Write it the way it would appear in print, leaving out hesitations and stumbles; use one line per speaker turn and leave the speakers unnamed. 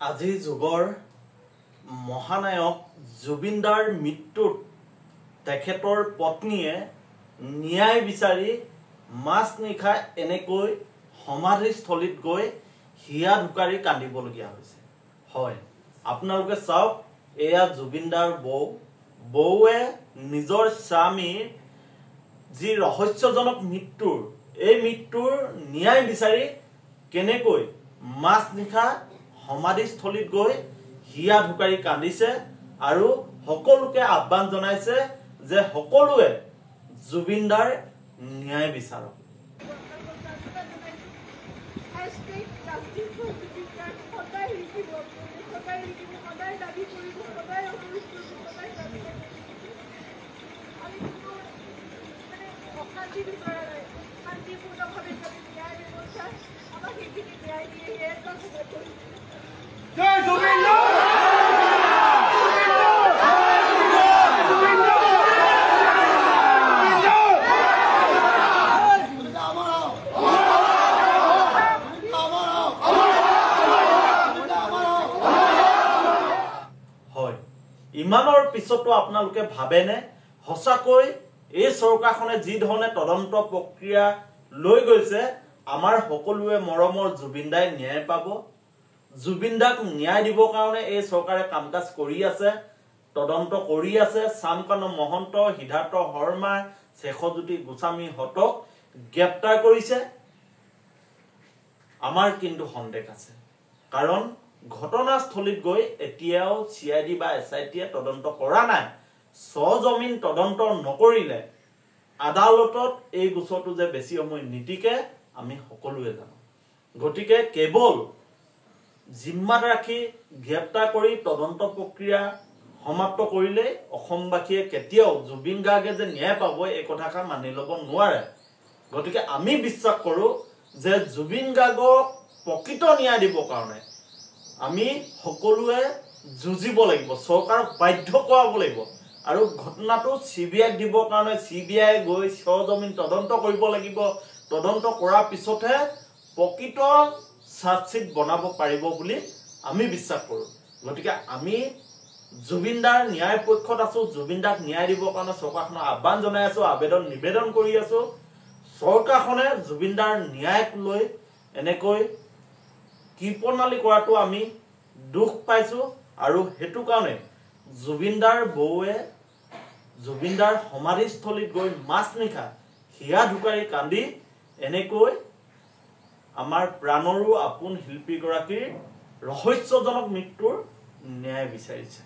আজিৰ যুগৰ মহানায়ক জুবিনদাৰ মৃত্যুত তেখেতৰ পত্নীয়ে ন্যায় বিচাৰি মাজনিশা এনেকৈ সমাধিস্থলীত গৈ হিয়া ঢুকাৰি কান্দিবলগীয়া হৈছে। হয়, আপোনালোকে চাওক, এয়া জুবিনদাৰ বৌৱে নিজৰ স্বামীৰ যি ৰহস্যজনক মৃত্যুৰ এই মৃত্যুৰ ন্যায় বিচাৰি কেনেকৈ মাজনিশা সমাধিস্থলীত গৈ হিয়া ঢুকাৰি কান্দিছে আৰু সকলোকে আহ্বান জনাইছে যে সকলোৱে জুবিনদাৰ ন্যায় বিচাৰক।
জয় জুবিনদা!
হয়, ইমানৰ পিছতো আপোনালোকে ভাবেনে সঁচাকৈ এই চৰকাৰখনে যি ধৰণে তদন্ত প্ৰক্ৰিয়া লৈ গৈছে আমাৰ সকলোৱে মৰমৰ জুবিনদাই ন্যায় পাব? জুবিনদাক ন্যায় দিবৰ কাৰণে এই চৰকাৰে কাম কাজ কৰি আছে, তদন্ত কৰি আছে। শ্যামকানু মহন্ত, সিদ্ধাৰ্থ শৰ্মা, শেষজ্যোতি গোস্বামীহঁতক গ্ৰেপ্তাৰ কৰিছে। আমাৰ কিন্তু সন্দেহ আছে, কাৰণ ঘটনাস্থলীত গৈ এতিয়াও CID বা SITয়ে তদন্ত কৰা নাই। সজমিন তদন্ত নকৰিলে আদালতত এই গোচৰটো যে বেছি সময় নীতিকে আমি সকলোৱে জানো। গতিকে কেৱল জিম্মাত ৰাখি গ্ৰেপ্তাৰ কৰি তদন্ত প্ৰক্ৰিয়া সমাপ্ত কৰিলে অসমবাসীয়ে কেতিয়াও জুবিন গাৰ্গে যে ন্যায় পাব এই কথাষাৰ মানি ল'ব নোৱাৰে। গতিকে আমি বিশ্বাস কৰো যে জুবিন গাৰ্গক প্ৰকৃত ন্যায় দিবৰ কাৰণে আমি সকলোৱে যুঁজিব লাগিব, চৰকাৰক বাধ্য কৰাব লাগিব। আৰু ঘটনাটো CBIক দিবৰ কাৰণে CBI গৈ সজমিন তদন্ত কৰিব লাগিব। তদন্ত কৰাৰ পিছতহে প্ৰকৃত চাৰ্জশ্বিট বনাব পাৰিব বুলি আমি বিশ্বাস কৰোঁ। গতিকে আমি জুবিনদাৰ ন্যায় পক্ষত আছো, জুবিনদাক ন্যায় দিবৰ কাৰণে চৰকাৰখনক আহ্বান জনাই আছো, নিবেদন কৰি আছো। চৰকাৰখনে জুবিনদাৰ ন্যায়ক লৈ এনেকৈ কৃপণালী কৰাটো আমি দুখ পাইছো। আৰু সেইটো কাৰণে জুবিনদাৰ বৌৱে জুবিনদাৰ সমাধিস্থলীত গৈ মাজনিশা হিয়া ঢুকাৰি কান্দি এনেকৈ আমাৰ প্ৰাণৰো আপোন শিল্পীগৰাকীৰ ৰহস্যজনক মৃত্যুৰ ন্যায় বিচাৰিছে।